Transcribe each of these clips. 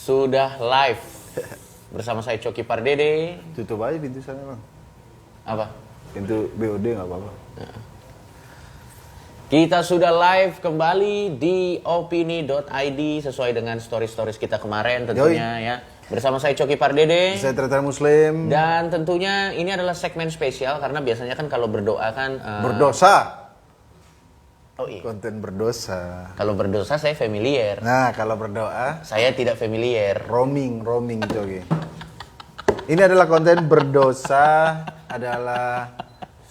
Sudah live bersama saya Coki Pardede. Tutup aja pintu sana bang. Apa? Pintu BOD nggak apa-apa. Kita sudah live kembali di opini.id sesuai dengan stories kita kemarin tentunya ya. Bersama saya Coki Pardede. Saya Tretan Muslim. Dan tentunya ini adalah segmen spesial karena biasanya kan kalau berdoa kan berdosa. Oh iya. Konten berdosa. Kalau berdosa saya familiar. Nah kalau berdoa Saya tidak familiar. roaming Coki. Ini adalah konten berdosa, adalah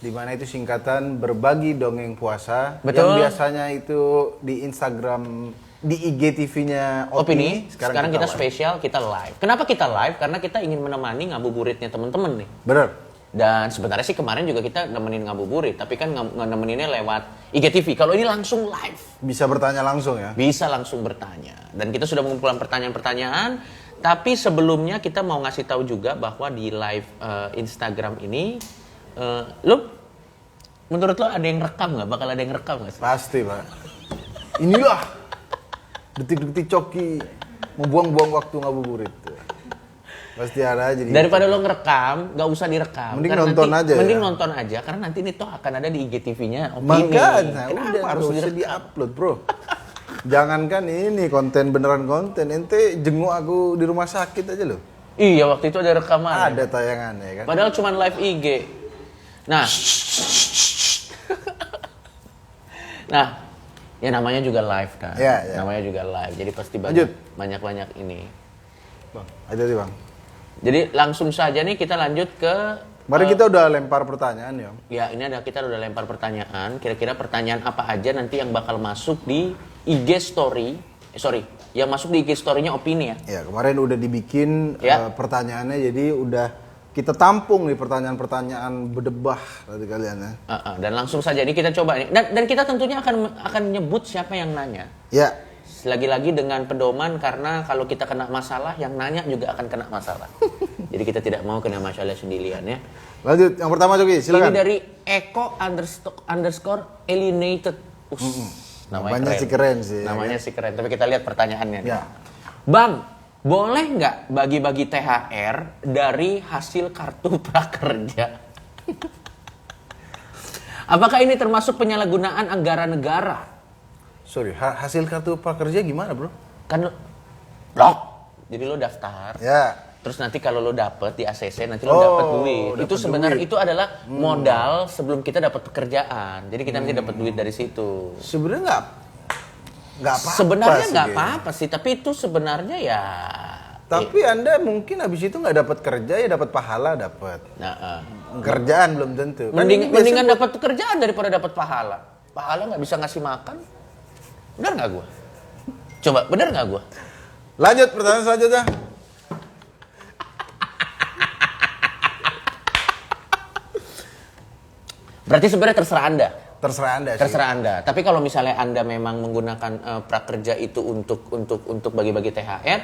dimana itu singkatan berbagi dongeng puasa. Betul. Yang biasanya itu di Instagram, di IGTV-nya Opini. Sekarang kita live. spesial, kita live. Kenapa kita live? Karena kita ingin menemani ngabuburitnya teman-teman nih. Bener. Dan sebenarnya sih kemarin juga kita nemenin ngabuburit, tapi kan nemeninnya lewat IGTV. Kalau ini langsung live. Bisa bertanya langsung ya. Bisa langsung bertanya. Dan kita sudah mengumpulkan pertanyaan-pertanyaan. Tapi sebelumnya kita mau ngasih tahu juga bahwa di live Instagram ini, menurut lo ada yang rekam nggak? Bakal ada yang rekam nggak sih? Pasti Pak. Inilah detik-detik Coki membuang-buang waktu ngabuburit. Pasti ada aja. Daripada lo ngerekam, nggak usah direkam. Mending karena nonton aja. Mending ya? nonton aja, karena nanti ini toh akan ada di IGTV-nya Opini. Makanya Kenapa udah harus harus direkam? di-upload bro. Jangankan ini konten beneran konten, ente jenguk aku di rumah sakit aja loh. Iya, waktu itu ada rekaman. Ada tayangannya kan. Padahal cuma live IG. Nah, ya namanya juga live kan. Ya. Namanya juga live, jadi pasti Lanjut. banyak ini. Bang, aja sih bang. Jadi langsung saja nih kita lanjut ke. Mari kita udah lempar pertanyaan ya. Ya, ini kita udah lempar pertanyaan. Kira-kira pertanyaan apa aja nanti yang bakal masuk di IG story. Yang masuk di IG story-nya Opini ya. Ya kemarin udah dibikin Ya. pertanyaannya, jadi udah kita tampung nih pertanyaan-pertanyaan berdebah dari kalian ya. Dan langsung saja ini kita coba nih. Dan kita tentunya akan nyebut siapa yang nanya. Ya. Lagi-lagi dengan pedoman karena kalau kita kena masalah, yang nanya juga akan kena masalah. Jadi kita tidak mau kena masalah sendirian ya. Lanjut, yang pertama Coki, silakan. Ini dari Eko__ alienated. Namanya sih keren sih. Namanya sih keren, tapi kita lihat pertanyaannya nih. Ya. Bang, boleh nggak bagi-bagi THR dari hasil kartu prakerja? Apakah ini termasuk penyalahgunaan anggaran negara? Sorry, hasil kartu prakerja gimana bro? Kan loh, jadi lo daftar. Ya. Terus nanti kalau lo dapet di ACC nanti lo dapet duit. dapet Itu sebenarnya duit. itu adalah modal sebelum kita dapat pekerjaan. Jadi kita nanti dapat duit dari situ. Sebenarnya nggak apa-apa. Sebenarnya sih, nggak kayaknya. apa-apa sih, tapi itu sebenarnya ya. Tapi Anda mungkin habis itu nggak dapat kerja ya dapat pahala dapat. Nah, Kerjaan belum tentu. Kan ini biasa mendingan buat- dapat pekerjaan daripada dapat pahala. Pahala nggak bisa ngasih makan. Benar nggak gua? Coba benar nggak gua? Lanjut pertanyaan selanjutnya. Berarti sebenarnya terserah Anda. Terserah Anda sih. Terserah Anda. Tapi kalau misalnya Anda memang menggunakan prakerja itu untuk bagi-bagi THR,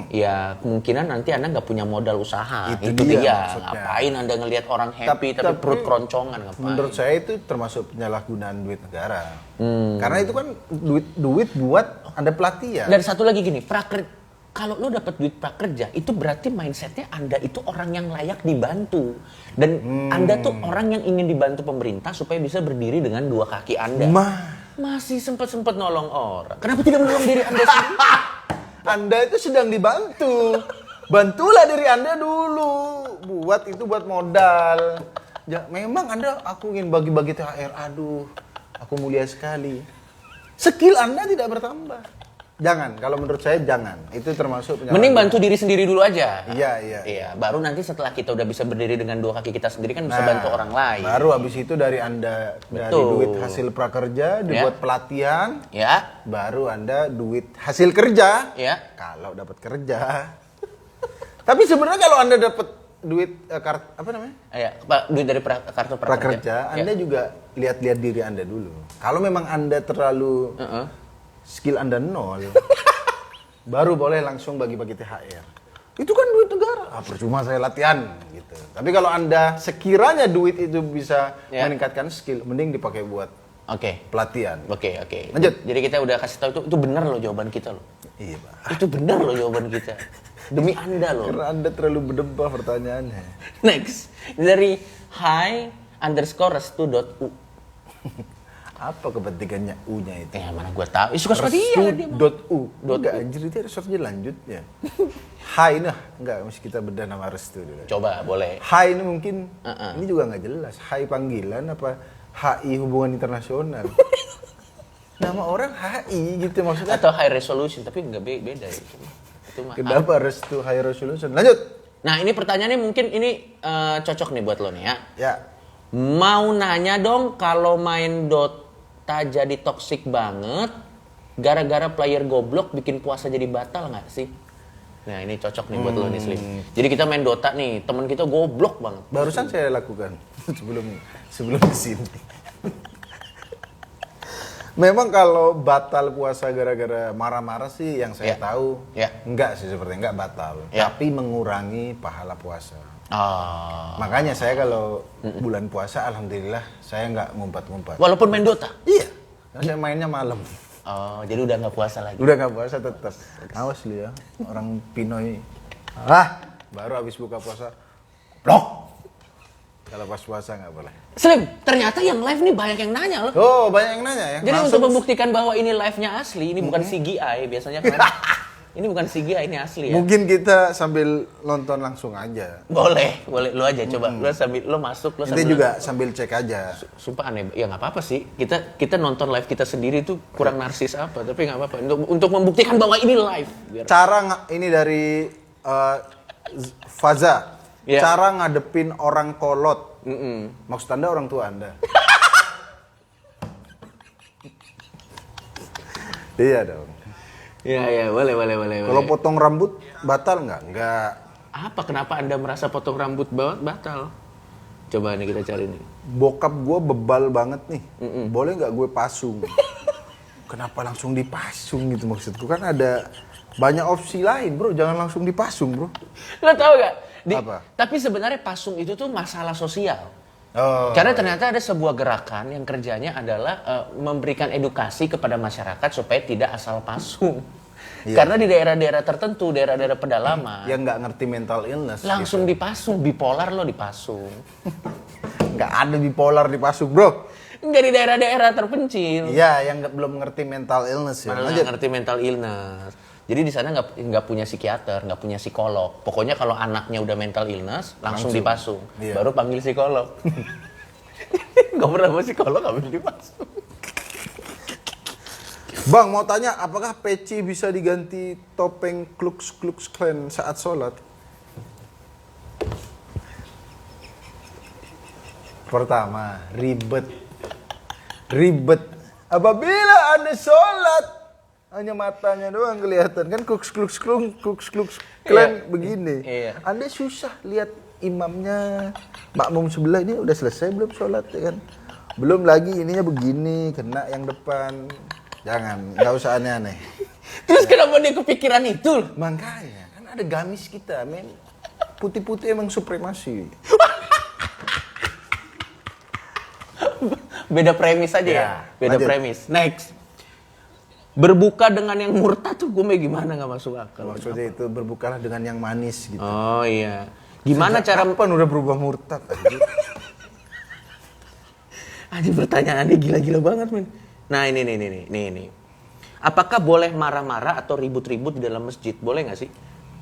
ya kemungkinan nanti Anda nggak punya modal usaha. Itu Itu dia dia. maksudnya. Ngapain Anda ngelihat orang happy tapi Tapi perut keroncongan ngapain? Menurut saya itu termasuk penyalahgunaan duit negara. Karena itu kan duit buat Anda pelatihan. Dan satu lagi gini, kalau lo dapat duit prakerja, itu berarti mindsetnya Anda itu orang yang layak dibantu. Dan Anda tuh orang yang ingin dibantu pemerintah supaya bisa berdiri dengan dua kaki Anda. Masih sempat nolong orang. Kenapa tidak menolong diri Anda sendiri? Anda itu sedang dibantu. Bantulah diri Anda dulu. Buat itu buat modal. Ya, memang aku ingin bagi-bagi THR. Aduh, aku mulia sekali. Skill Anda tidak bertambah. Jangan, kalau menurut saya jangan. Itu termasuk penyalahgunaan. Mending bantu diri sendiri dulu aja. Iya. Baru nanti setelah kita udah bisa berdiri dengan dua kaki kita sendiri kan bisa bantu orang lain. Baru habis itu dari Anda dari Betul. duit hasil prakerja dibuat pelatihan, Ya. baru Anda duit hasil kerja. Ya. Kalau dapat kerja. Tapi sebenarnya kalau Anda dapat duit Duit dari kartu prakerja. prakerja, Anda juga lihat-lihat diri Anda dulu. Kalau memang Anda terlalu skill Anda nol, baru boleh langsung bagi-bagi THR. Itu kan duit negara. Percuma saya latihan gitu. Tapi kalau Anda sekiranya duit itu bisa meningkatkan skill, mending dipakai buat pelatihan. Oke. Lanjut. Jadi kita udah kasih tahu itu benar loh jawaban kita loh. Iya, Pak. Itu benar loh jawaban kita. Demi Anda loh. Karena Anda terlalu berdebah pertanyaannya. Next. Dari hi_restu.u. Apa kepentingannya U-nya itu? Mana gua tahu. Suka-suka dia mah. Restu.u. Enggak, anjir itu harus lanjutnya. Hai, nah. Enggak, mesti kita bedah nama Restu dulu. Coba, boleh. Hai ini mungkin, ini juga nggak jelas. Hai panggilan apa HI hubungan internasional? Nama orang HI gitu maksudnya. Atau high resolution, tapi nggak beda ya. Itu mah. Kenapa Restu High Resolution? Lanjut. Nah, ini pertanyaannya mungkin ini cocok nih buat lo nih ya. Ya. Mau nanya dong, kalau main Dota jadi toksik banget, gara-gara player goblok bikin puasa jadi batal nggak sih? Nah, ini cocok nih buat lo nih, Slim. Jadi kita main Dota nih, teman kita goblok banget. Barusan saya lakukan sebelum kesini. Memang kalau batal puasa gara-gara marah-marah sih yang saya tahu enggak sih, sepertinya enggak batal, tapi mengurangi pahala puasa. Makanya saya kalau bulan puasa alhamdulillah saya enggak ngumpat-ngumpat. Walaupun main Dota? Iya. Saya mainnya malam. Oh, jadi udah nggak puasa lagi? Udah nggak puasa tetap. Awas lu ya, orang Pinoy. Baru habis buka puasa, blok. Kalau pas puasa nggak boleh. Slim, ternyata yang live nih banyak yang nanya loh. Oh, banyak yang nanya ya? Jadi untuk membuktikan bahwa ini live-nya asli, ini bukan CGI biasanya kan. Ini bukan CGI, ini asli ya. Mungkin kita sambil nonton langsung aja. Boleh. Lu aja coba. Lu sambil lu masuk, lu sambil. Nanti juga sambil cek aja. Sumpah aneh. Ya nggak apa-apa sih. Kita nonton live kita sendiri tuh kurang narsis apa, tapi nggak apa-apa. Untuk membuktikan bahwa ini live. Cara ini dari Faza. Yeah. Cara ngadepin orang kolot. Maksud Anda orang tua Anda? Iya dong. Iya, boleh. Kalau potong rambut batal nggak? Nggak. Apa? Kenapa Anda merasa potong rambut batal? Coba nih kita cari nih. Bokap gue bebal banget nih. Boleh nggak gue pasung? Kenapa langsung dipasung gitu maksudku? Kan ada banyak opsi lain, bro. Jangan langsung dipasung, bro. Lo tau gak? Apa? Tapi sebenarnya pasung itu tuh masalah sosial. Oh, karena ternyata ada sebuah gerakan yang kerjanya adalah memberikan edukasi kepada masyarakat supaya tidak asal pasung. Iya. Karena di daerah-daerah tertentu, daerah-daerah pedalaman yang nggak ngerti mental illness langsung gitu. Dipasung, bipolar lo dipasung. Nggak ada bipolar dipasung, bro. Nggak di daerah-daerah terpencil. Iya, yang belum ngerti mental illness ya. Nggak ngerti mental illness. Jadi di sana nggak punya psikiater, nggak punya psikolog. Pokoknya kalau anaknya udah mental illness, langsung dipasung. Iya. Baru panggil psikolog. Nggak pernah mau psikolog, nggak dipasung. Bang, mau tanya, apakah peci bisa diganti topeng Klux Klan saat sholat? Pertama, ribet. Apabila Anda sholat, hanya matanya doang kelihatan kan Klux Klan begini. Iya. Anda susah lihat imamnya, makmum sebelah ini udah selesai belum sholat ya kan? Belum lagi ininya begini, kena yang depan. Jangan, nggak usah aneh-aneh. Terus kenapa dia kepikiran itu? Makanya, kan ada gamis kita, men. Putih-putih emang supremasi. Beda premis aja ya? Beda lanjut. Premis. Next. Berbuka dengan yang murtad tuh gue gimana nggak masuk akal. Maksudnya itu berbukalah dengan yang manis gitu. Oh iya. Gimana sejak cara... Kapan udah berubah murtad? Anjir pertanyaannya gila-gila banget, men. Nah ini. Apakah boleh marah-marah atau ribut-ribut di dalam masjid? Boleh nggak sih?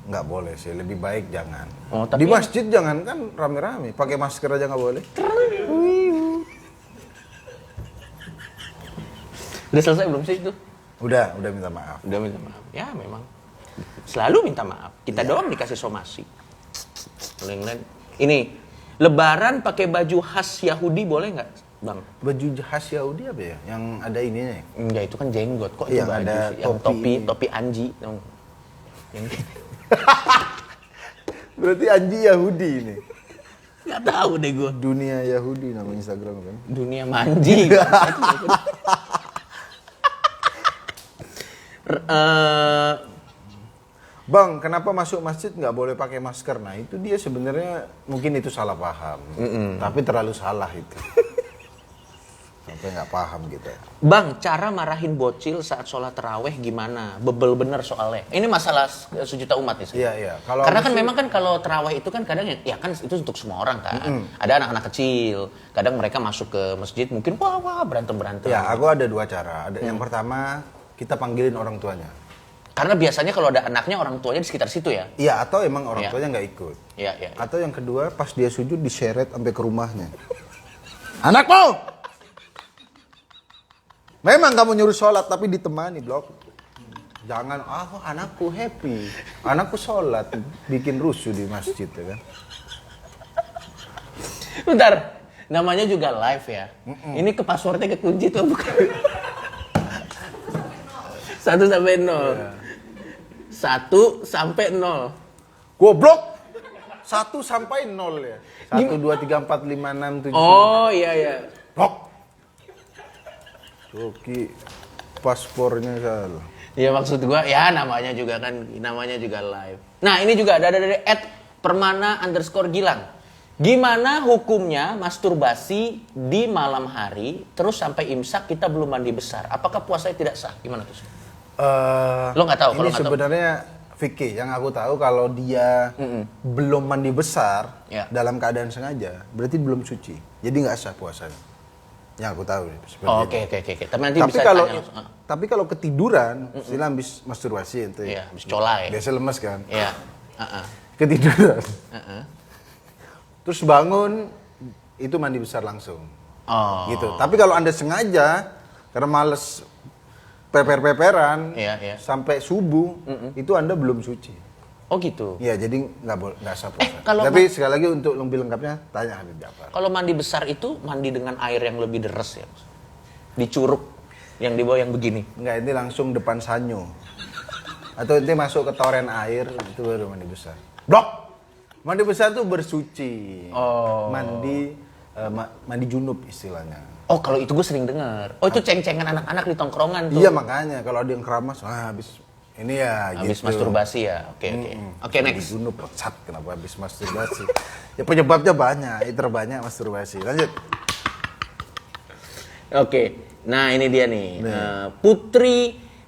Nggak boleh sih, lebih baik jangan. Oh, tapi di masjid jangan kan rame-rame, pakai masker aja nggak boleh. Udah selesai belum sih itu? Udah minta maaf. Udah minta maaf. Ya memang. Selalu minta maaf. Kita doang dikasih somasi. Ini, lebaran pakai baju khas Yahudi boleh nggak, Bang? Baju khas Yahudi apa ya? Yang ada ininya? Enggak, itu kan jenggot. Kok itu baju ada sih? Yang topi Anji. Yang berarti Anji Yahudi ini. Nggak tahu deh gue. Dunia Yahudi nama Instagram kan? Dunia Manji. Bang, kenapa masuk masjid nggak boleh pakai masker? Nah itu dia sebenarnya mungkin itu salah paham, tapi terlalu salah itu. Apa nggak paham gitu. Bang, cara marahin bocil saat sholat taraweh gimana? Bebel bener soalnya. Ini masalah sejuta umat nih. Iya. Karena kan memang kan kalau taraweh itu kan kadang ya kan itu untuk semua orang kan. Ada anak-anak kecil, kadang mereka masuk ke masjid mungkin wah berantem. Ya, aku ada 2 cara. Yang pertama, kita panggilin orang tuanya. Karena biasanya kalau ada anaknya orang tuanya di sekitar situ ya. Iya, atau emang orang tuanya nggak ikut. Iya. Atau yang kedua, pas dia sujud diseret sampai ke rumahnya. Anak mau? Memang kamu nyuruh sholat tapi ditemani, Blok. Jangan, anakku happy. Anakku sholat, bikin rusuh di masjid ya kan. Bentar, namanya juga live ya. Ini ke passwordnya kekunci tuh bukan? 1 sampai 0. 1 sampai 0. Goblok! 1 sampai 0 ya. 1, 2, 3, 4, 5, 6, 7. Oh iya. Blok! Oke, paspornya salah. Ya maksud gua ya namanya juga live. Nah ini juga ada dari @permana_gilang. Gimana hukumnya masturbasi di malam hari terus sampai imsak kita belum mandi besar? Apakah puasanya tidak sah? Gimana tuh? Lo nggak tahu? Ini sebenarnya fikih yang aku tahu kalau dia belum mandi besar dalam keadaan sengaja, berarti belum suci. Jadi nggak sah puasanya. Yang aku tahu. Oke. Tapi nanti bisa tanya. Tapi kalau ketiduran, istilah habis masturbasi itu. Iya, habis colai. Biasa lemes kan? Iya. Ketiduran. Terus bangun, itu mandi besar langsung. Oh. Gitu. Tapi kalau Anda sengaja karena males peperan sampai subuh, itu Anda belum suci. Oh gitu. Iya, jadi nggak sah puasa. Kalau sekali lagi untuk lebih lengkapnya tanya Habib Ja'far. Kalau mandi besar itu mandi dengan air yang lebih deres ya, dicuruk yang di bawah yang begini. Enggak, ini langsung depan sanyo. Atau nanti masuk ke toren air, itu baru mandi besar. Blok. Mandi besar tuh bersuci. Oh. Mandi junub istilahnya. Oh, kalau itu gue sering dengar. Oh, itu ceng-cengan anak-anak di tongkrongan tuh. Iya, makanya kalau ada yang keramas, habis ini ya habis gitu. Masturbasi ya. Oke, next. Mandi junub, kenapa habis masturbasi? Ya penyebabnya banyak, terbanyak masturbasi. Lanjut. Oke. Nah, ini dia nih.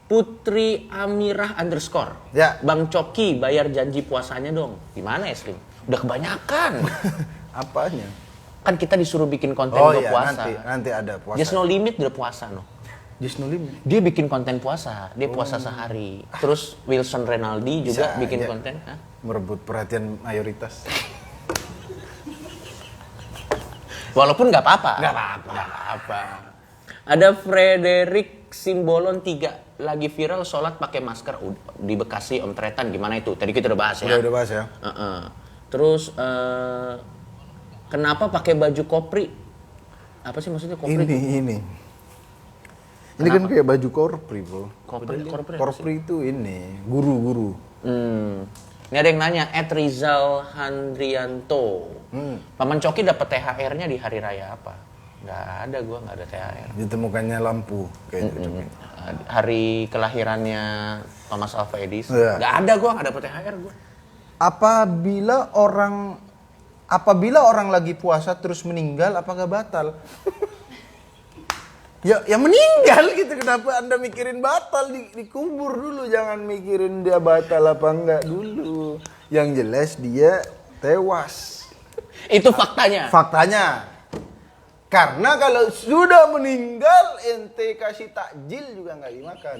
Putri Amirah _ Ya. Bang Coki bayar janji puasanya dong. Gimana ya, Slim? Udah kebanyakan. Apanya? Kan kita disuruh bikin konten untuk puasa. Nanti ada puasa. Just No Limit udah puasa no. Just No Limit. Dia bikin konten puasa. Dia puasa sehari. Terus Wilson Renaldi juga bikin konten. Merebut perhatian mayoritas. Walaupun nggak apa-apa. Nggak apa-apa. Ada Frederick Simbolon 3 lagi viral sholat pakai masker di Bekasi Om Tretan, gimana itu? Tadi kita udah bahas ya. Udah bahas ya. Terus kenapa pakai baju kopri? Apa sih maksudnya kopri? Ini kan kayak baju korpri, Bro. Korpri itu ini guru-guru. Ini ada yang nanya, @Rizal Handrianto. Paman Coki dapat THR-nya di hari raya apa? Nggak ada, gua nggak ada THR. Ditemukannya lampu kayaknya. Hari kelahirannya Thomas Alva Edison. Iya. Nggak ada, gua nggak dapat THR gua. Apabila orang lagi puasa terus meninggal, apakah batal? ya meninggal gitu. Kenapa Anda mikirin batal? Dikubur dulu, jangan mikirin dia batal apa enggak dulu. Yang jelas dia tewas. Itu faktanya. Karena kalau sudah meninggal, ente kasih takjil juga nggak dimakan.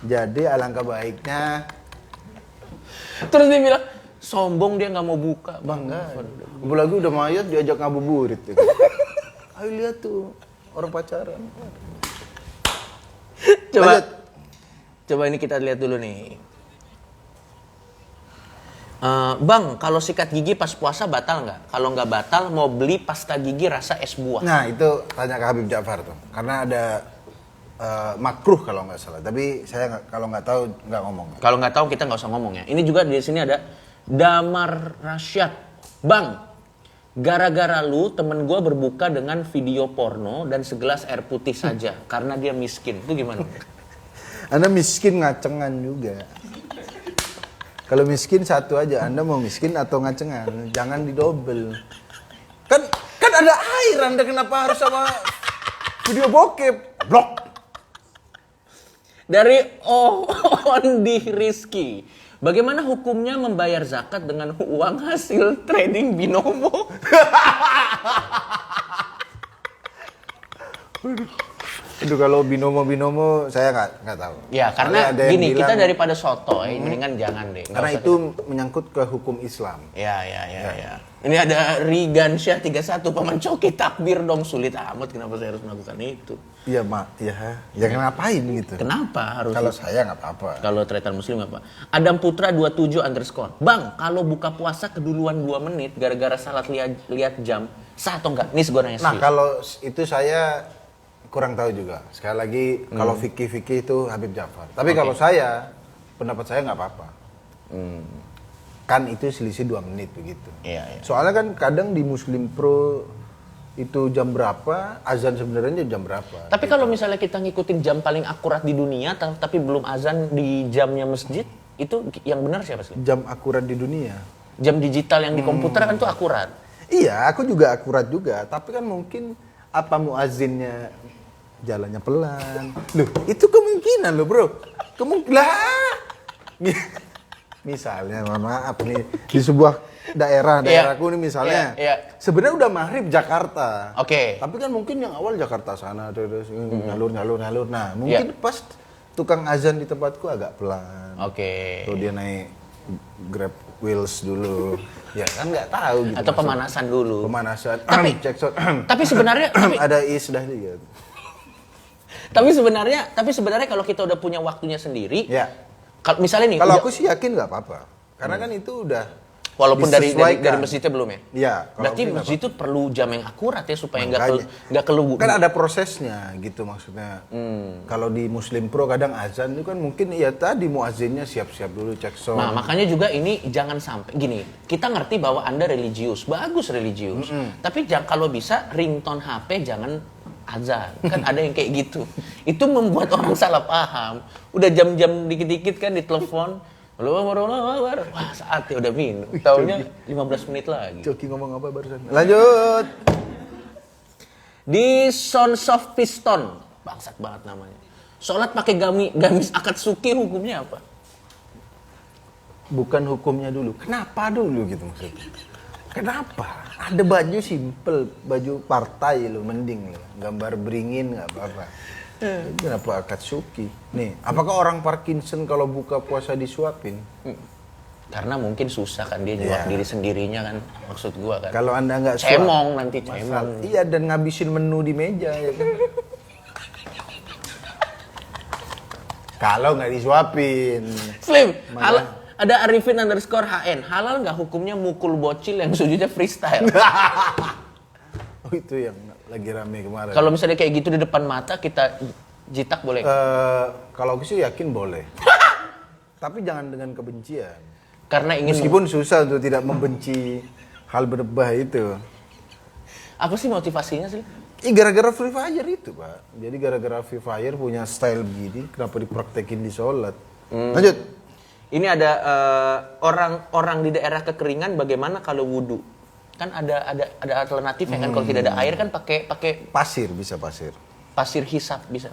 Jadi alangkah baiknya. Terus dia bilang, sombong dia nggak mau buka. Bangga. Apalagi udah mayat diajak ngabuburit. Gitu. Ayo lihat tuh, orang pacaran. Coba ini kita lihat dulu nih. Bang, kalau sikat gigi pas puasa batal nggak? Kalau nggak batal, mau beli pasta gigi rasa es buah. Nah itu tanya ke Habib Ja'far tuh, karena ada makruh kalau nggak salah. Tapi saya kalau nggak tahu nggak ngomong. Kalau nggak tahu kita nggak usah ngomong ya. Ini juga di sini ada Damar Rasyad. Bang, gara-gara lu temen gue berbuka dengan video porno dan segelas air putih saja karena dia miskin. Itu gimana? Anda miskin ngacengan juga. Kalau miskin satu aja, Anda mau miskin atau ngacengan, jangan didobel. Kan ada air, Anda kenapa harus sama Video bokep. Blok. Dari Ondi Rizky. Bagaimana hukumnya membayar zakat dengan uang hasil trading binomo? Itu kalau binomo saya nggak tahu. Ya, karena Soalnya ada yang gini, kita bilang- daripada soto, mendingan jangan deh. Nggak Karena usah itu menyangkut ke hukum Islam. Ya. Ini ada Rigan Syah 31, Paman Coki takbir dong, sulit amat kenapa saya harus melakukan itu? Iya, Mak. Ya ngapain gitu. Kenapa harus Kalau itu? saya nggak apa-apa. Kalau tretan muslim apa? Adam Putra 27 _ Bang, kalau buka puasa keduluan 2 menit gara-gara salat lihat jam, sah atau enggak? Nis gue nanya Nah, serius. kalau itu saya kurang tahu juga. Sekali lagi, kalau fikih itu Habib Ja'far. Tapi kalau saya, pendapat saya nggak apa-apa. Kan itu selisih 2 menit begitu. Iya. Soalnya kan kadang di Muslim Pro itu jam berapa, azan sebenarnya jam berapa. Tapi kalau misalnya kita ngikutin jam paling akurat di dunia, tapi belum azan di jamnya masjid, itu yang benar siapa sih? Jam akurat di dunia. Jam digital yang di komputer kan tuh akurat. Iya, aku juga akurat juga. Tapi kan mungkin apa muazzinnya jalannya pelan. Loh, itu kemungkinan loh bro. Misalnya, mohon maaf nih, di sebuah daerahku nih misalnya, Iya. sebenarnya udah maghrib Jakarta. Oke. Tapi kan mungkin yang awal Jakarta sana terus ngalur. Nah, mungkin pas tukang azan di tempatku agak pelan. Oke. Tuh dia naik Grab Wheels dulu. Ya kan nggak tahu gitu. Atau maksudnya. pemanasan dulu. Pemanasan. Tapi- Cek sound. Tapi sebenarnya Ada isdah juga. tapi sebenarnya kalau kita udah punya waktunya sendiri, Ya. kalau misalnya nih Kalau udah- aku sih yakin nggak apa-apa. Karena kan itu udah walaupun dari disesuaikan. masjidnya belum ya? Iya. kalau Berarti aku sih masjid itu perlu jam yang akurat ya supaya nggak Makanya. kelu. kan ada prosesnya gitu maksudnya. Kalau di Muslim Pro kadang azan itu kan mungkin ya tadi muazzinnya siap-siap dulu cek sound. Nah, makanya juga ini jangan sampai gini. Kita ngerti bahwa Anda religius, bagus religius. Tapi kalau bisa ringtone HP jangan azan. Kan ada yang kayak gitu. Itu membuat orang salah paham. Udah jam-jam dikit-dikit kan di telepon. Wah, saatnya udah minum. Taunya 15 menit lagi. Coki ngomong apa barusan? Lanjut. Di Sons of Piston. Bangsat banget namanya. Sholat pakai gamis akatsuki hukumnya apa? Bukan hukumnya dulu. Kenapa dulu gitu maksudnya? Kenapa? Ada baju simple, baju partai lo mending lo. Gambar beringin nggak apa-apa. Kenapa akatsuki? Nih, apakah orang Parkinson kalau buka puasa disuapin? Karena mungkin susah kan dia nyuap diri sendirinya kan. Maksud gua kan. Kalau anda nggak Cemong nanti cemong. Iya, dan ngabisin menu di meja ya kan. Kalau nggak disuapin. Slim, ada Arifin _HN. Halal nggak hukumnya mukul bocil yang sujudnya freestyle? Oh itu yang lagi rame kemarin. Kalau misalnya kayak gitu di depan mata kita jitak boleh? Kalau aku sih yakin boleh. Tapi jangan dengan kebencian. Karena ingin Meskipun susah untuk tidak membenci hal berbah itu. apa sih motivasinya sih? Gara-gara Free Fire itu, Pak. Jadi gara-gara Free Fire punya style begini, kenapa dipraktekin di sholat? Lanjut. Ini ada orang-orang di daerah kekeringan bagaimana kalau wudhu? Kan ada alternatif ya kan kalau tidak ada air kan pakai Pasir, bisa pasir. pasir hisap bisa.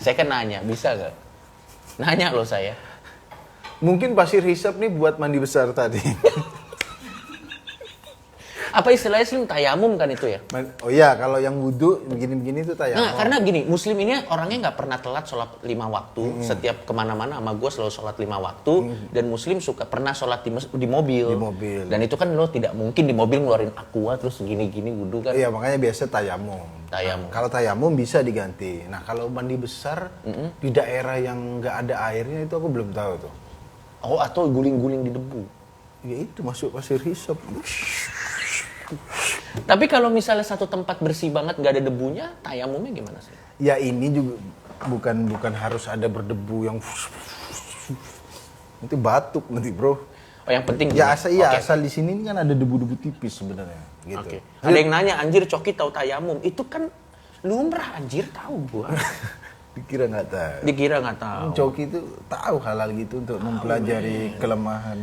Saya kan nanya, bisa nggak? Nanya loh saya. Mungkin pasir hisap nih buat mandi besar tadi. Apa istilahnya Slim? Tayamum kan itu ya? Oh iya, kalau yang wudhu begini-begini tuh tayamum. Nah, karena gini, Muslim ini orangnya nggak pernah telat sholat 5 waktu. Setiap kemana-mana sama gue selalu sholat 5 waktu. Dan Muslim suka pernah sholat di mobil. Di mobil. Dan itu kan lo tidak mungkin di mobil ngeluarin aqua terus gini-gini wudhu kan. Iya, makanya biasa tayamum. Tayamum. Kalau tayamum bisa diganti. Nah, kalau mandi besar di daerah yang nggak ada airnya itu aku belum tahu tuh. Oh, atau guling-guling di debu. Ya itu masuk pasir hisap. Tapi kalau misalnya satu tempat bersih banget nggak ada debunya, tayamumnya gimana sih? Ya ini juga bukan harus ada berdebu yang nanti batuk nanti bro. Oh, yang penting Ya gini. asal di sini kan ada debu-debu tipis sebenarnya gitu. Oke. Ada yang nanya, anjir Coki tahu tayamum? Itu kan lumrah anjir, tahu gua. Dikira nggak tahu. Dikira nggak tahu. Coki itu tahu halal gitu untuk mempelajari kelemahan.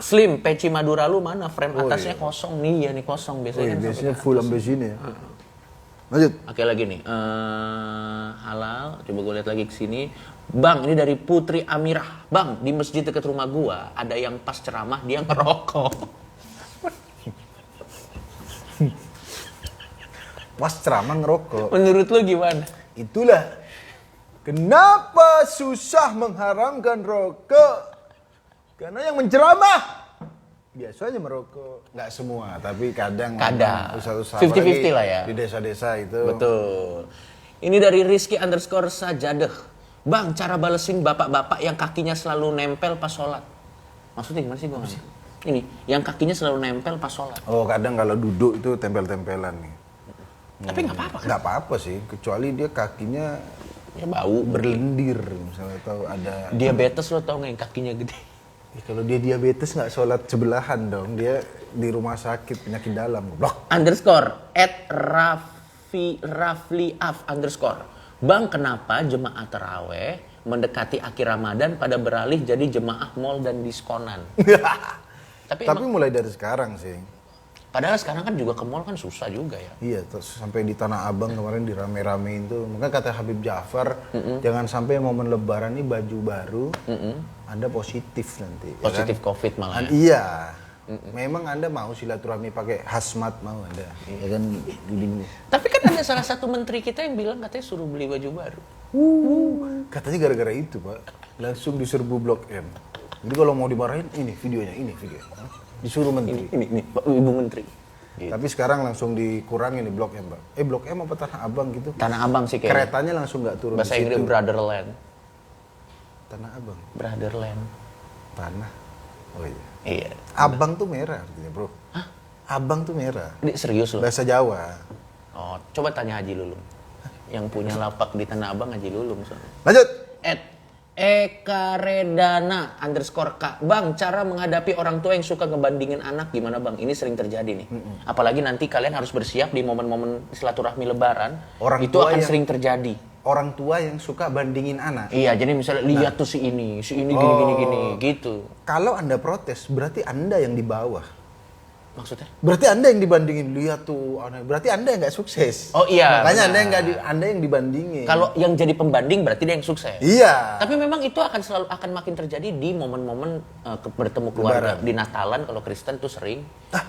Slim, peci Madura lu mana? Frame Oh, atasnya iya. kosong nih, ya nih kosong biasanya. kan biasanya sampai full sampai sini ya. Lanjut. Oke lagi nih, halal. Coba gue lihat lagi ke sini. Bang, ini dari Putri Amirah. Bang, di masjid dekat rumah gua ada yang pas ceramah dia ngerokok. Pas ceramah ngerokok. Menurut lu gimana? Itulah kenapa susah mengharamkan rokok. Karena yang menceramah biasanya merokok. Nggak semua, tapi kadang usaha-usaha 50-50 lah ya. di desa-desa itu. Betul. Ini dari Rizky_sajadeh. Bang, cara balesin bapak-bapak yang kakinya selalu nempel pas sholat. Maksudnya gimana sih gua nggak? Ini, yang kakinya selalu nempel pas sholat. Oh, kadang kalau duduk itu tempel-tempelan nih. Tapi nggak apa-apa kan? Nggak apa-apa sih, kecuali dia kakinya Ya bau. berlendir misalnya, atau ada. Diabetes lo tau nggak yang kakinya gede? Ya, kalau dia diabetes nggak sholat sebelahan dong, dia di rumah sakit penyakit dalam. Blok. _ @rafliaf_. Bang, kenapa jemaah taraweh mendekati akhir Ramadan pada beralih jadi jemaah mall dan diskonan? Tapi Mulai dari sekarang sih. padahal sekarang kan juga ke mall kan susah juga ya. Iya, terus sampai di Tanah Abang kemarin dirame-ramein tuh. Makanya kata Habib Ja'far, jangan sampai momen Lebaran ini baju baru, Anda positif nanti. Positif ya kan? COVID malah ya. Iya. Memang Anda mau silaturahmi pakai hazmat mau Anda. Ya kan bingung. Tapi kan ada salah satu menteri kita yang bilang katanya suruh beli baju baru. Katanya gara-gara itu, Pak. Langsung diserbu Blok M. Jadi kalau mau dimarahin, ini videonya. Disuruh menteri. Ini Pak Ibu Menteri. Gitu. Tapi sekarang langsung dikurangin di Blok M, Pak. Blok M apa Tanah Abang gitu? Tanah Abang sih kayaknya. Keretanya langsung nggak turun Bahasa di Inggris situ. Brotherland. Tanah Abang. Brotherland. Tanah. Oh iya. Iya. Abang tuh merah artinya, Bro. Hah? Abang tuh merah. Ini serius loh. Bahasa Jawa. Oh, coba tanya Haji Lulung. Yang punya lapak di Tanah Abang Haji Lulung soalnya. Lanjut. @ekaredana_k. Bang, cara menghadapi orang tua yang suka ngebandingin anak gimana bang? Ini sering terjadi nih. Apalagi nanti kalian harus bersiap di momen-momen silaturahmi lebaran. Orang itu tua akan yang- sering terjadi. Orang tua yang suka bandingin anak. Iya, jadi misalnya lihat tuh si ini gini gitu. Kalau Anda protes, berarti Anda yang di bawah. Maksudnya? Berarti Anda yang dibandingin, lihat tuh anak. Berarti Anda yang nggak sukses. Oh iya, Makanya benar. Anda yang dibandingin. Kalau yang jadi pembanding berarti dia yang sukses. Iya. Tapi memang itu akan makin terjadi di momen-momen bertemu keluarga. Lebaran. Di Natalan kalau Kristen tuh sering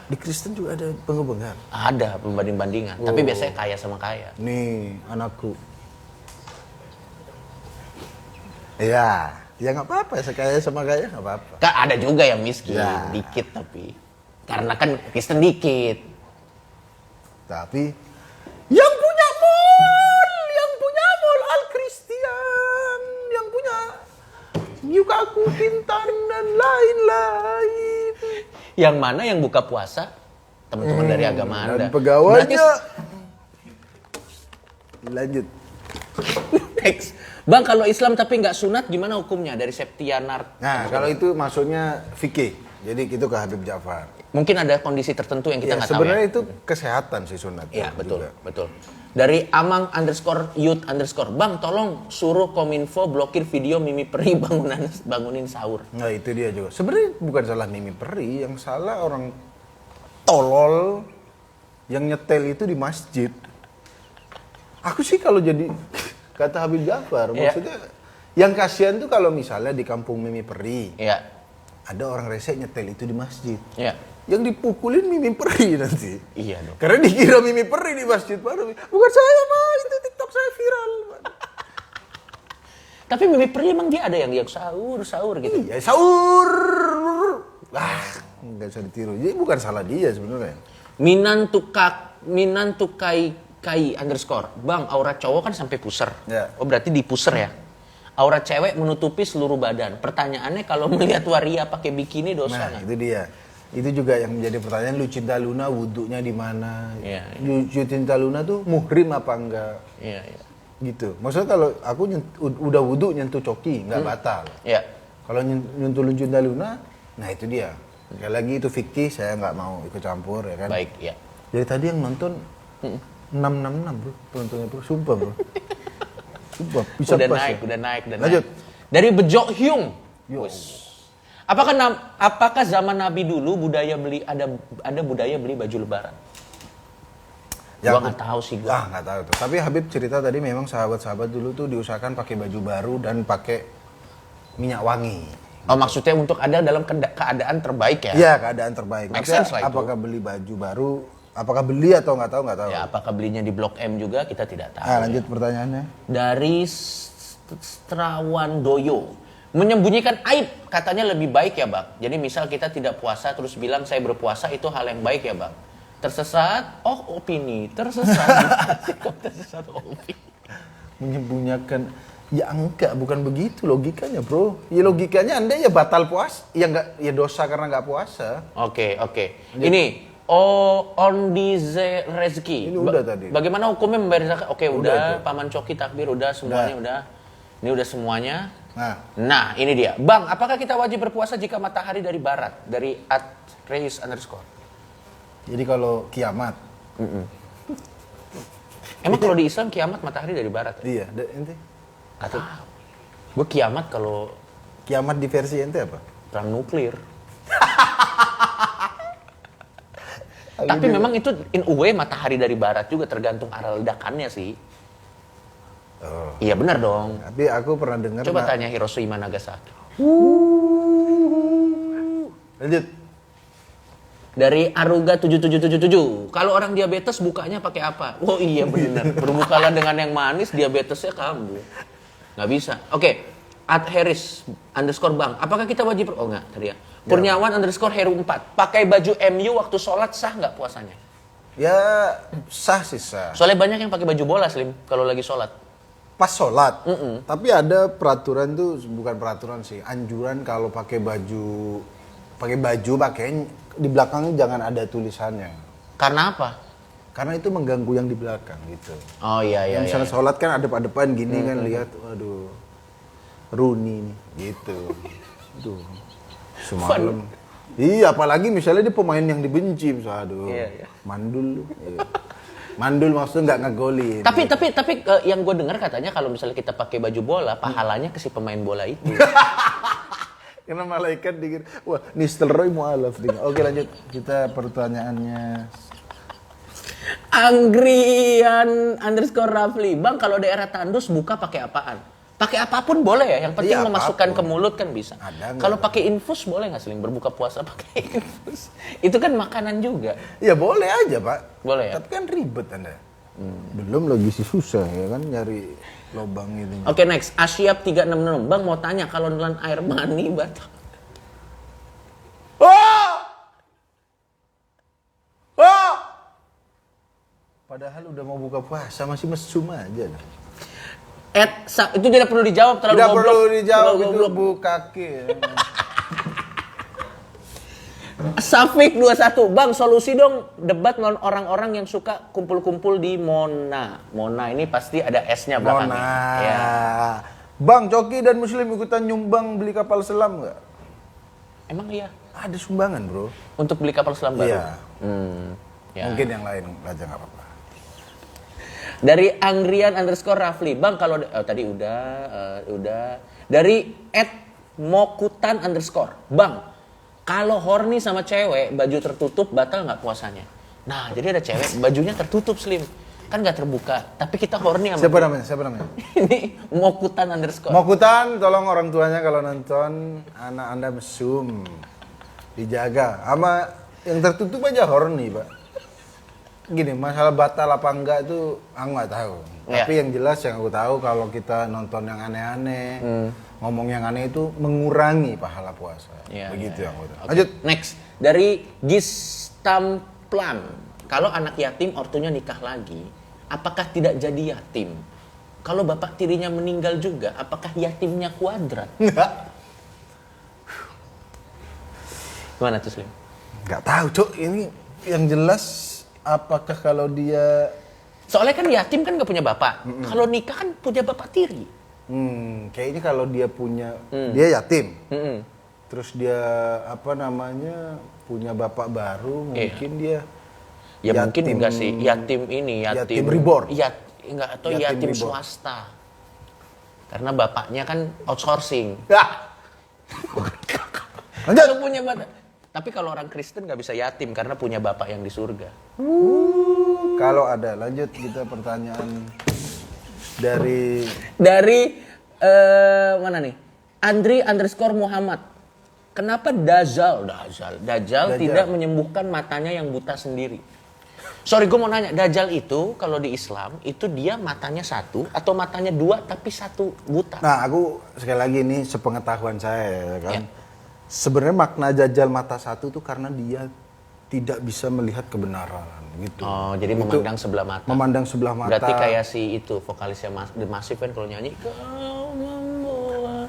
Di Kristen juga ada penghubungan. ada pembanding-bandingan. Tapi biasanya kaya sama kaya. Nih, anakku. Iya, ya nggak apa-apa, sekaya sama kaya nggak apa-apa. Kan ada juga yang miskin, Ya. dikit tapi. Karena kan Kristen dikit. Tapi yang punya mall Al Christian, yang punya Yukaku, Kintan dan lain-lain. Yang mana yang buka puasa? Teman-teman dari agama Anda. Dan pegawainya. Berarti- Lanjut. Next. Bang, kalau Islam tapi nggak sunat gimana hukumnya dari Septianar? Nah, kalau itu maksudnya fikih. Jadi itu ke Habib Ja'far. Mungkin ada kondisi tertentu yang kita Ya, nggak tahu. sebenarnya Ya? itu kesehatan sih sunat. Iya, betul, juga. betul. Dari Amang_youth_. Bang, tolong suruh Kominfo blokir video Mimi Peri bangunin sahur. Nah itu dia juga. Sebenarnya bukan salah Mimi Peri, yang salah orang tolol yang nyetel itu di masjid. Aku sih kalau jadi kata Habib Ja'far, Iya. maksudnya yang kasihan tuh kalau misalnya di kampung Mimi Peri Iya, ada orang rese nyetel itu di masjid. iya. Yang dipukulin Mimi Peri nanti. Iya dong. Karena dikira Mimi Peri di masjid baru. Bukan saya mah, itu TikTok saya viral. Tapi Mimi Peri emang dia ada yang sahur gitu. Iya, sahur. Nggak bisa ditiru. Jadi bukan salah dia sebenarnya. Minantukai_. Bang, aurat cowok kan sampai puser. Ya. Oh, berarti di puser ya. Aurat cewek menutupi seluruh badan. Pertanyaannya kalau melihat waria pakai bikini dosa Nah, nggak? itu dia. Itu juga yang menjadi pertanyaan, Lucinta Luna wudhunya di mana? Iya, Lucinta Luna tuh muhrim apa enggak? Iya, iya. Gitu. Maksudnya kalau aku udah wudhu nyentuh coki, nggak batal. Iya. Kalau nyentuh Lucinta Luna, nah itu dia. Sekali lagi itu fikih, saya nggak mau ikut campur ya kan. Baik, ya. Jadi tadi yang nonton 666 bro, penontonnya bro, sumpah bro. Sumpah, bisa Udah pas naik, ya. udah naik. Lanjut. Dari Bejo Hyung. Yo. Wus. Apakah zaman Nabi dulu ada budaya beli baju lebaran? Ya, Gua nggak tahu sih gua. Nggak tahu tuh. Tapi Habib cerita tadi memang sahabat-sahabat dulu tuh diusahakan pakai baju baru dan pakai minyak wangi. Oh, maksudnya untuk ada dalam keadaan terbaik ya? Iya, keadaan terbaik. Make Maksudnya, sense lah itu. apakah beli baju baru? Apakah beli atau nggak tahu? Ya, apakah belinya di Blok M juga kita tidak tahu. Lanjut pertanyaannya. Dari Strawan Doyo, menyembunyikan aib katanya lebih baik ya bang. Jadi misal kita tidak puasa terus bilang saya berpuasa, itu hal yang baik ya bang. Tersesat, opini. Tersesat, opini. Menyembunyikan, ya enggak, bukan begitu logikanya bro. Ya logikanya Anda ya batal puasa, ya enggak, ya dosa karena nggak puasa. Oke. Ini Ondize Rezeki. Ini udah tadi. Bagaimana hukumnya membayar zakat? Oke, udah. Itu. Paman Coki takbir udah, semuanya udah. Ini udah semuanya. Nah, ini dia. Bang, apakah kita wajib berpuasa jika matahari dari barat? Dari @reis_. Jadi kalau kiamat. Emang kalau di Islam kiamat matahari dari barat? Iya, ente. Atau gue kiamat kalau Kiamat di versi ente apa? perang nuklir. Tapi memang itu in a way matahari dari barat juga, tergantung arah ledakannya sih. Oh. Iya benar dong. Tapi aku pernah dengar. Coba tanya Hiroshima Nagasaki. Lanjut. Dari Aruga 7777. Kalau orang diabetes bukanya pakai apa? Oh iya benar. Berbukalah dengan yang manis, diabetesnya kambuh. Nggak bisa. Oke. @Harris_bang. Apakah kita wajib? Oh enggak tadi ya. Kurniawan_Heru4. Pakai baju MU waktu sholat sah nggak puasanya? Ya sah sih sah. Soalnya banyak yang pakai baju bola Slim kalau lagi sholat. Pas sholat. Tapi ada peraturan tuh, bukan peraturan sih, anjuran kalau pakai baju di belakangnya jangan ada tulisannya. Karena apa? Karena itu mengganggu yang di belakang gitu. Oh iya. Misalnya sholat kan ada depan gini kan, lihat, waduh, Rooney nih, gitu. Aduh, semalam. Iya, apalagi misalnya dia pemain yang dibenci, misalnya, aduh, Iya. mandul lu. Iya. Mandul maksudnya nggak ngegolin. Tapi yang gue dengar katanya kalau misalnya kita pakai baju bola, pahalanya ke si pemain bola itu. Karena malaikat dikira, wah, Nistelrooy mualaf. Oke, lanjut. Kita pertanyaannya. Angrian_Rafli. Bang, kalau daerah tandus buka pakai apaan? Pakai apapun boleh ya, yang penting Iya, memasukkan apapun. ke mulut kan bisa. Ada nggak? Kalau pakai infus boleh nggak Seling berbuka puasa pakai infus? Itu kan makanan juga. Ya boleh aja, Pak. Boleh ya? Tapi kan ribet Anda. Belum lagi sih susah ya kan nyari lobang itu. Oke, next. Asyap 366. Bang mau tanya kalau nelan air mani batal. Padahal udah mau buka puasa masih mesum aja. Itu tidak perlu dijawab, terlalu Tidak goblok. perlu dijawab, Terlalu itu goblok. bu kaki. Safik 21. Bang, solusi dong debat orang-orang yang suka kumpul-kumpul di Mona. Mona ini pasti ada S-nya belakangnya. Mona. Ya. Bang, Coki dan Muslim ikutan nyumbang beli kapal selam nggak? Emang iya? Ada sumbangan, bro. Untuk beli kapal selam baru? Iya. Ya. Mungkin yang lain aja nggak apa-apa. Dari Angrian_Rafli. Bang, kalau tadi udah. Dari @mokutan_. Bang, kalau horny sama cewek baju tertutup batal nggak puasanya? Nah, jadi ada cewek bajunya tertutup Slim, kan nggak terbuka. Tapi kita horny sama. Siapa namanya? Ini Mokutan_. Mokutan, tolong orang tuanya kalau nonton anak Anda mesum. Dijaga. Sama yang tertutup aja horny, Pak. Gini, masalah batal apa enggak itu aku nggak tahu. Ya. Tapi yang jelas yang aku tahu kalau kita nonton yang aneh-aneh, ngomong yang aneh itu mengurangi pahala puasa. Ya, Begitu ya. yang aku tahu. Oke. Lanjut. Next, dari Gistamplam. Kalau anak yatim ortunya nikah lagi, apakah tidak jadi yatim? Kalau bapak tirinya meninggal juga, apakah yatimnya kuadrat? Enggak. Gimana tuh Slim? Nggak tahu, Cok. Ini yang jelas apakah kalau dia Soalnya kan yatim kan gak punya bapak. Kalau nikah kan punya bapak tiri. kayaknya kalau dia punya dia yatim. Mm-mm. Terus dia punya bapak baru, mungkin dia Ya mungkin yatim- enggak sih, yatim ini, yatim reborn. Enggak, atau Yatim yatim reborn. swasta. Karena bapaknya kan outsourcing. Ah. Lanjut. Kalau punya bapak. Tapi kalau orang Kristen nggak bisa yatim karena punya bapak yang di surga. Kalau ada, lanjut kita pertanyaan dari Mana nih? Andri_Muhammad. Kenapa Dajjal tidak menyembuhkan matanya yang buta sendiri? Sorry, gue mau nanya, Dajjal itu kalau di Islam itu dia matanya satu atau matanya dua tapi satu buta? Nah, aku sekali lagi ini sepengetahuan saya ya kan. Ya. Sebenarnya makna Dajjal mata satu tuh karena dia tidak bisa melihat kebenaran gitu. Oh, jadi Itu memandang sebelah mata. memandang sebelah mata. Berarti kayak si itu vokalisnya The Massive kan kalau nyanyi kau membawa.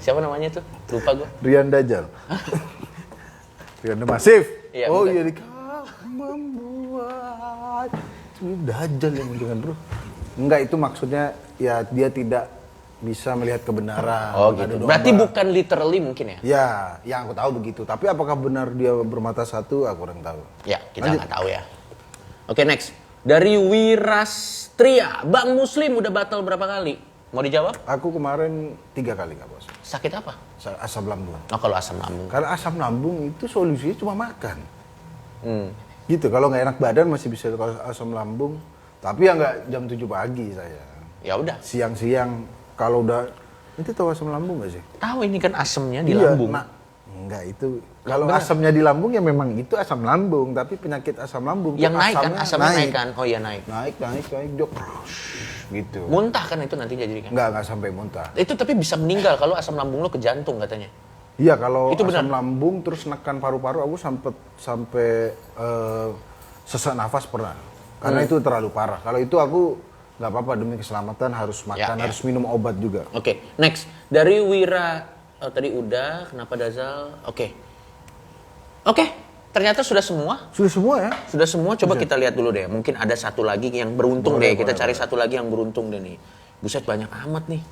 Siapa namanya tuh? Lupa gue. Rian Dajjal. Rian The Massive. Iya, oh betul. iya, kau membuat. Itu Dajjal yang dengan bro. Enggak, itu maksudnya ya dia tidak bisa melihat kebenaran. Oh Ada gitu. domba. Berarti bukan literally mungkin ya? Ya, yang aku tahu begitu. Tapi apakah benar dia bermata satu? Aku kurang tahu. Ya, kita Lanjut. nggak tahu ya. Oke, next. Dari Wirastria, Bang Muslim udah batal berapa kali? Mau dijawab? Aku kemarin 3 kali nggak bos. Sakit apa? Asam lambung. Oh, kalau asam lambung. Karena asam lambung itu solusinya cuma makan. Hmm. Gitu, kalau nggak enak badan masih bisa. Kalau asam lambung, tapi ya nggak jam 7 pagi saya. Ya udah. Siang-siang kalau udah, itu tahu asam lambung nggak sih? Tahu ini kan asemnya di Iya, lambung. Nah, enggak itu. Kalau benar. asamnya di lambung ya memang itu asam lambung, tapi penyakit asam lambung tuh Yang naik kan, asamnya naik kan? Oh iya naik. Naik, dok. Gitu. Muntah kan itu nanti jadi kan? Enggak sampai muntah. Itu tapi bisa meninggal kalau asam lambung lo ke jantung katanya. Iya, kalau Itu asam benar. lambung terus nekan paru-paru, aku sampai sesak nafas pernah. Karena itu terlalu parah. Kalau itu aku nggak apa-apa, demi keselamatan harus makan, Ya. harus minum obat juga. Oke, next. Dari Wira, tadi udah, kenapa Dazal? Oke, ternyata sudah semua. Sudah semua ya? Sudah semua, coba kita lihat dulu deh. Mungkin ada satu lagi yang beruntung Boleh, deh. Kita boleh, cari boleh. satu lagi yang beruntung deh nih. Buset, banyak amat nih.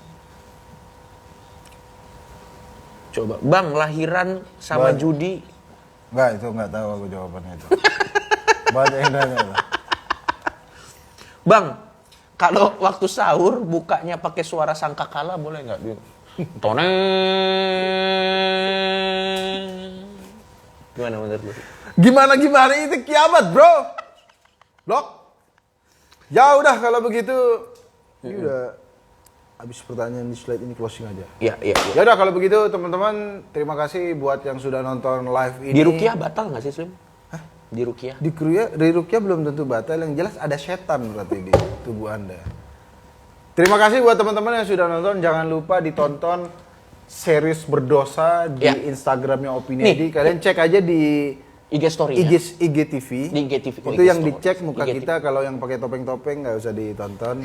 Coba, Bang, lahiran sama Bang. judi. Enggak, itu nggak tahu aku jawabannya itu. Banyak yang nanya lah. Bang, kalau waktu sahur bukanya pakai suara sangkakala boleh nggak? Toneng. Gimana menurut lu? Gimana itu kiamat, bro? Blok. Ya udah kalau begitu, ini udah habis pertanyaan di slide ini, closing aja. Iya. Ya udah kalau begitu teman-teman, terima kasih buat yang sudah nonton live ini. Di Rukiah batal nggak sih, Slim? Hah? Di Rukiah? Di Rukiah belum tentu batal, yang jelas ada setan berarti di tubuh Anda. Terima kasih buat teman-teman yang sudah nonton, jangan lupa ditonton series berdosa di Ya. Instagramnya Opini Nih. Edi. Kalian cek aja di IG story IGTV. Di IGTV. Oh, Itu IG yang story. dicek muka IGTV. kita, kalau yang pakai topeng-topeng nggak usah ditonton.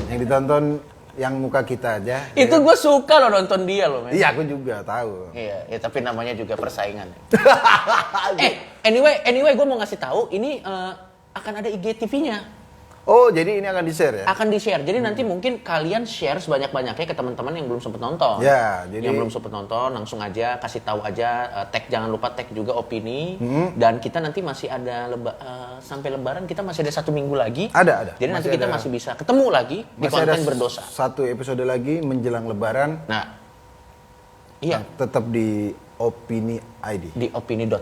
Yang ditonton yang muka kita aja. Itu gue suka loh nonton dia loh, men. Iya, aku juga tahu. Iya, ya, tapi namanya juga persaingan. Anyway, gue mau ngasih tahu ini akan ada IGTV-nya. Oh, jadi ini akan di-share ya? Akan di-share. Jadi nanti mungkin kalian share sebanyak-banyaknya ke teman-teman yang belum sempet nonton. Ya, jadi- yang belum sempet nonton langsung aja kasih tahu aja, tag, jangan lupa tag juga Opini. Dan kita nanti masih ada sampai Lebaran kita masih ada 1 minggu lagi. Ada. Jadi nanti Masih kita ada. masih bisa ketemu lagi di Masih ada konten berdosa. satu episode lagi menjelang Lebaran. Nah, iya, Tetap di Opini ID. di opini.id.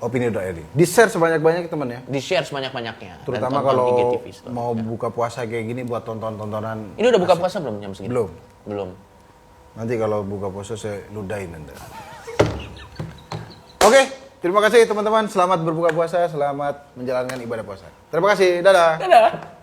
Opini.id. Di-share sebanyak-banyaknya teman ya. Di-share sebanyak-banyaknya. Dan Terutama tonton kalau IGTV setelah. mau buka puasa kayak gini buat tonton-tontonan. Ini udah buka puasa belum jam segini? Belum. Nanti kalau buka puasa saya ludahin nanti. Oke, terima kasih teman-teman. Selamat berbuka puasa, selamat menjalankan ibadah puasa. Terima kasih. Dadah. Dadah.